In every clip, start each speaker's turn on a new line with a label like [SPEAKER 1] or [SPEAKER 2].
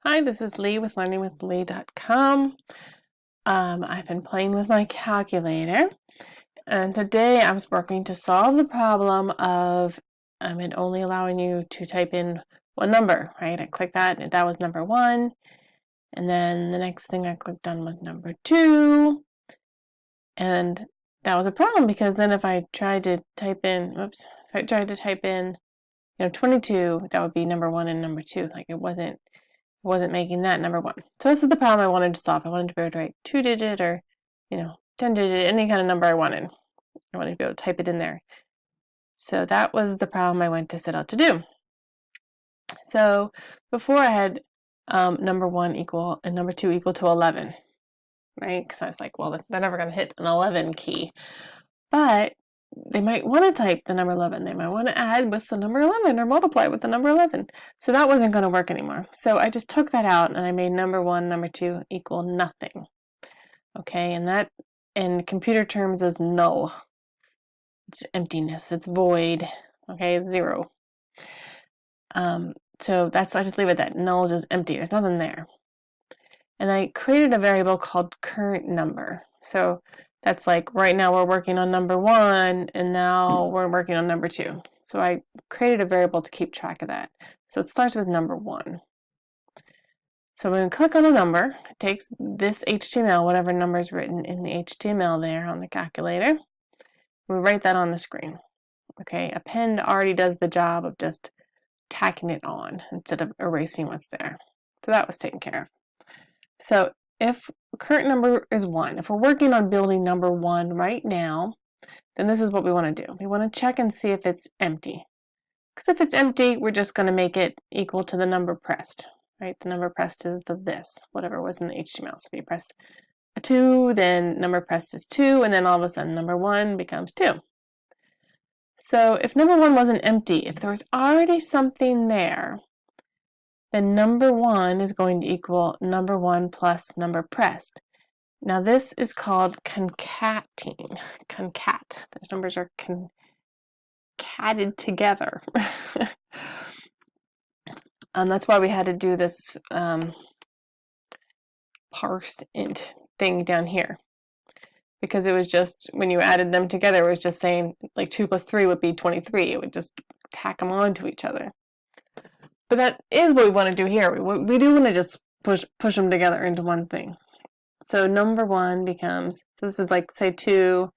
[SPEAKER 1] Hi, this is Lee with learningwithlee.com. I've been playing with my calculator, and today I was working to solve the problem of it only allowing you to type in one number, right? I clicked that, and that was number 1, and then the next thing I clicked on was number 2, and that was a problem because then if I tried to type in, 22, that would be number 1 and number 2. Like it wasn't making that number 1. So this is the problem I wanted to solve. I wanted to be able to write 2-digit or, 10-digit, any kind of number I wanted. I wanted to be able to type it in there. So that was the problem I went to set out to do. So before I had number 1 equal and number 2 equal to 11, right? Because I was like, well, they're never going to hit an 11 key. But they might want to type the number 11. They might want to add with the number 11 or multiply with the number 11. So that wasn't going to work anymore. So I just took that out and I made number 1, number 2 equal nothing. Okay, and that in computer terms is null. It's emptiness, it's void. Okay, it's 0. So I just leave it at that. Null is just empty, there's nothing there. And I created a variable called current number. So that's like right now we're working on number 1 and now we're working on number 2. So I created a variable to keep track of that. So it starts with number 1. So when we click on a number, it takes this HTML, whatever number is written in the HTML there on the calculator. We write that on the screen. Okay, append already does the job of just tacking it on instead of erasing what's there. So that was taken care of. So if current number is 1, if we're working on building number 1 right now, then this is what we want to do. We want to check and see if it's empty. Because if it's empty, we're just going to make it equal to the number pressed, right? The number pressed is this, whatever was in the HTML. So if you pressed a 2, then number pressed is 2, and then all of a sudden number 1 becomes 2. So if number 1 wasn't empty, if there was already something there, then number 1 is going to equal number 1 plus number pressed. Now this is called concating. Concat. Those numbers are concated together. That's why we had to do this parse int thing down here. Because it was just, when you added them together, it was just saying like 2 plus 3 would be 23. It would just tack them on to each other. But that is what we want to do here. We do want to just push them together into one thing. So number 1 becomes, so this is like, say 2,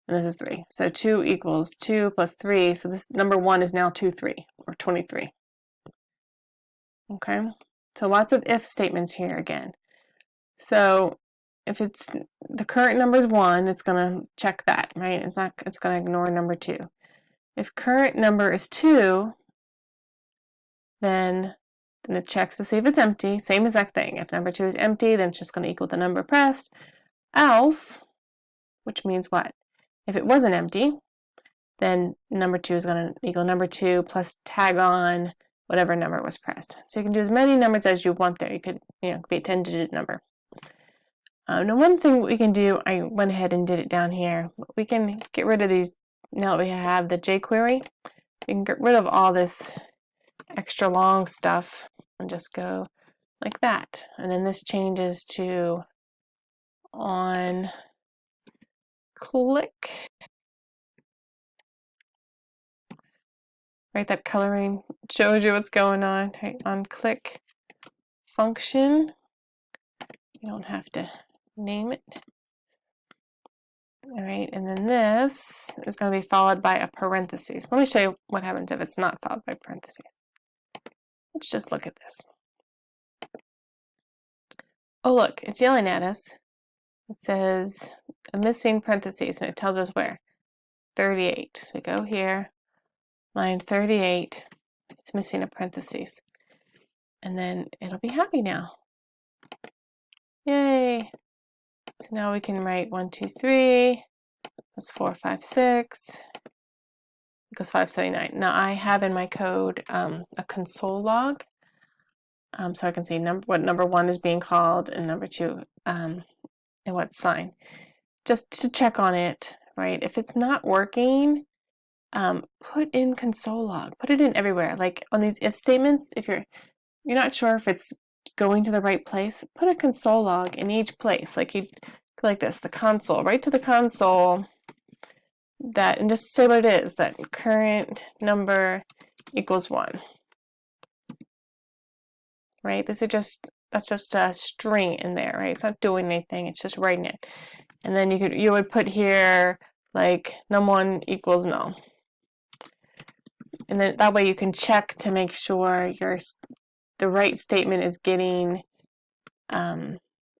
[SPEAKER 1] and this is 3. So 2 equals 2 plus 3. So this number 1 is now 23, or 23. Okay? So lots of if statements here again. So if it's the current number is 1, it's going to check that, right? It's going to ignore number 2. If current number is 2, then it checks to see if it's empty. Same exact thing. If number 2 is empty, then it's just going to equal the number pressed. Else, which means what? If it wasn't empty, then number 2 is going to equal number 2 plus tag on whatever number was pressed. So you can do as many numbers as you want there. You could, be a 10-digit number. Now one thing we can do, I went ahead and did it down here. We can get rid of these, now that we have the jQuery, we can get rid of all this extra long stuff and just go like that. And then this changes to on click. Right, that coloring shows you what's going on. Right, on click function. You don't have to name it. All right, and then this is going to be followed by a parentheses. Let me show you what happens if it's not followed by parentheses. Let's just look at this. Oh, look, it's yelling at us. It says a missing parentheses, and it tells us where. 38. So we go here, line 38. It's missing a parentheses. And then it'll be happy now. Yay! So now we can write 1, 2, 3, plus 4, 5, 6, equals 579. Now I have in my code a console log, so I can see what number 1 is being called and number 2 and what sign. Just to check on it, right? If it's not working, put in console log. Put it in everywhere. Like on these if statements, if you're not sure if it's going to the right place, put a console log in each place, like this, the console, right to the console, that, and just say what it is, that current number equals 1. Right? That's just a string in there, right? It's not doing anything, it's just writing it. And then you would put here like num1 equals null. And then that way you can check to make sure the right statement is getting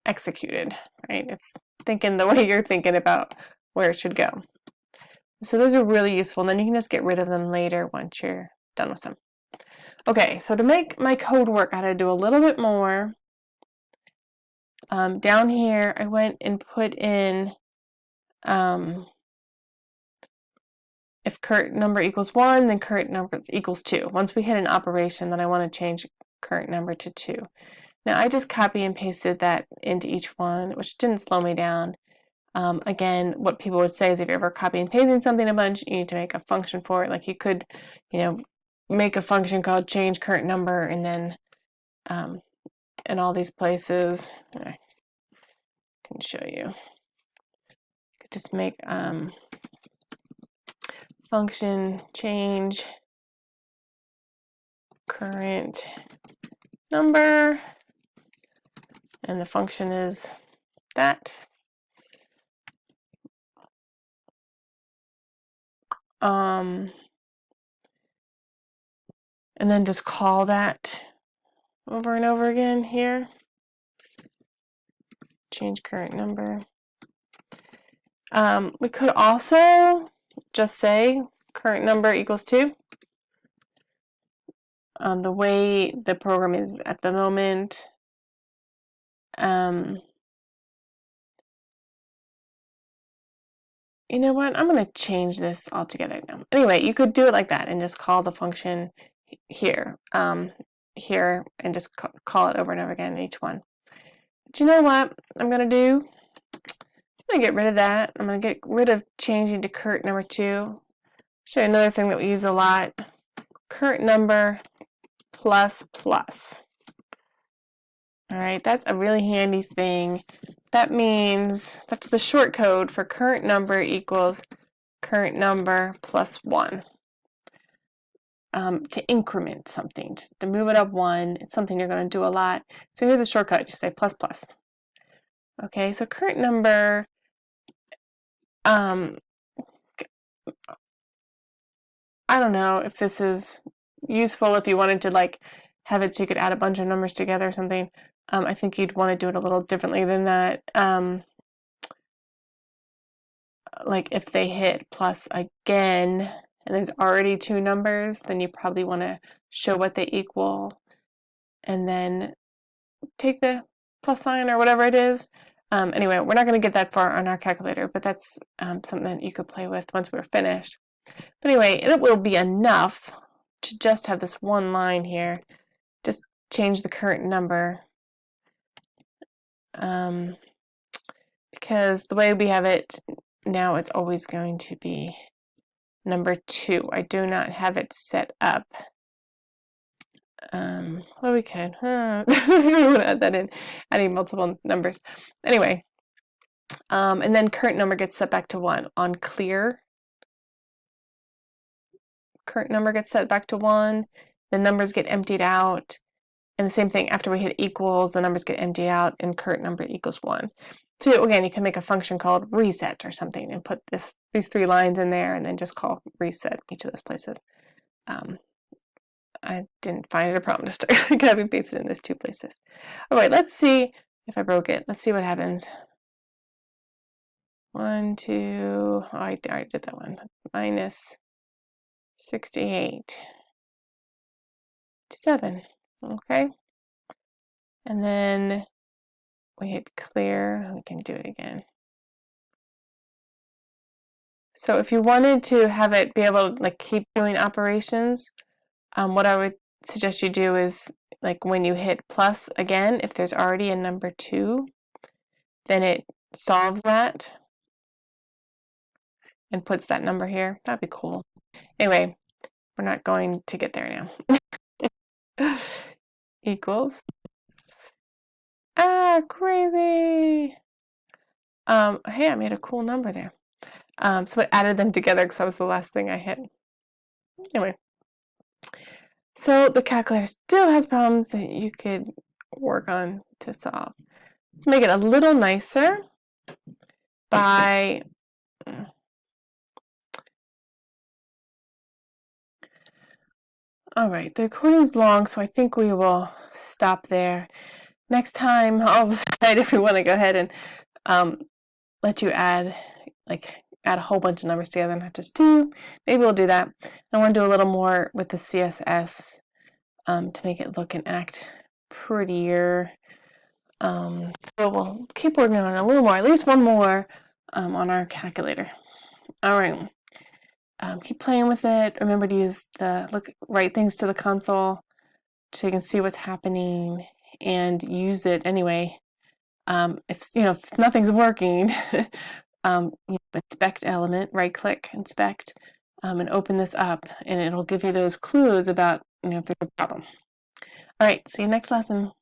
[SPEAKER 1] executed, right? It's thinking the way you're thinking about where it should go. So those are really useful, and then you can just get rid of them later once you're done with them. Okay, so to make my code work, I had to do a little bit more. Down here, I went and put in if current number equals 1, then current number equals 2. Once we hit an operation, then I want to change current number to 2. Now I just copy and pasted that into each one, which didn't slow me down. Again, what people would say is if you're ever copy and pasting something a bunch, you need to make a function for it. Like you could, make a function called change current number, and then in all these places, I can show you. You could just make function change current number, and the function is that. And then just call that over and over again here. Change current number. We could also just say current number equals 2. The way the program is at the moment, you know what? I'm going to change this altogether now. Anyway, you could do it like that and just call the function here, here, and just call it over and over again in each one. But you know what I'm going to do? I'm going to get rid of that. I'm going to get rid of changing to current number 2. Show you another thing that we use a lot. Current number plus plus. All right, that's a really handy thing. That means that's the short code for current number equals current number plus 1. To increment something, just to move it up 1, it's something you're going to do a lot. So here's a shortcut, just say plus plus. Okay, so current number, I don't know if this is useful if you wanted to like have it so you could add a bunch of numbers together or something. I think you'd want to do it a little differently than that. Like if they hit plus again and there's already 2 numbers, then you probably want to show what they equal and then take the plus sign or whatever it is. Anyway, we're not going to get that far on our calculator, but that's something that you could play with once we're finished. But anyway, it will be enough to just have this one line here. Just change the current number. Because the way we have it now, it's always going to be number 2. I do not have it set up. Well, we could. I don't want to add that in. Adding multiple numbers. Anyway, and then current number gets set back to 1 on clear. Current number gets set back to 1. The numbers get emptied out. And the same thing, after we hit equals, the numbers get emptied out and current number equals 1. So again, you can make a function called reset or something and put these 3 lines in there and then just call reset each of those places. I didn't find it a problem to start copy and paste it in those 2 places. All right, let's see if I broke it. Let's see what happens. 1, 2, oh, I already did that one. Minus 68 to 7. Okay. And then we hit clear. We can do it again. So if you wanted to have it be able to like keep doing operations, what I would suggest you do is like when you hit plus again, if there's already a number 2, then it solves that and puts that number here. That'd be cool. Anyway, we're not going to get there now. Equals crazy. Hey, I made a cool number there. So it added them together because that was the last thing I hit. Anyway, so the calculator still has problems that you could work on to solve. Let's make it a little nicer by all right, the recording's long, so I think we will stop there. Next time, I'll decide if we want to go ahead and let you add a whole bunch of numbers together, not just two. Maybe we'll do that. I want to do a little more with the CSS to make it look and act prettier. So we'll keep working on it a little more, at least one more on our calculator. All right. Keep playing with it. Remember to use write things to the console so you can see what's happening and use it anyway. If nothing's working, inspect element, right click, inspect, and open this up, and it'll give you those clues about if there's a problem. All right, see you next lesson.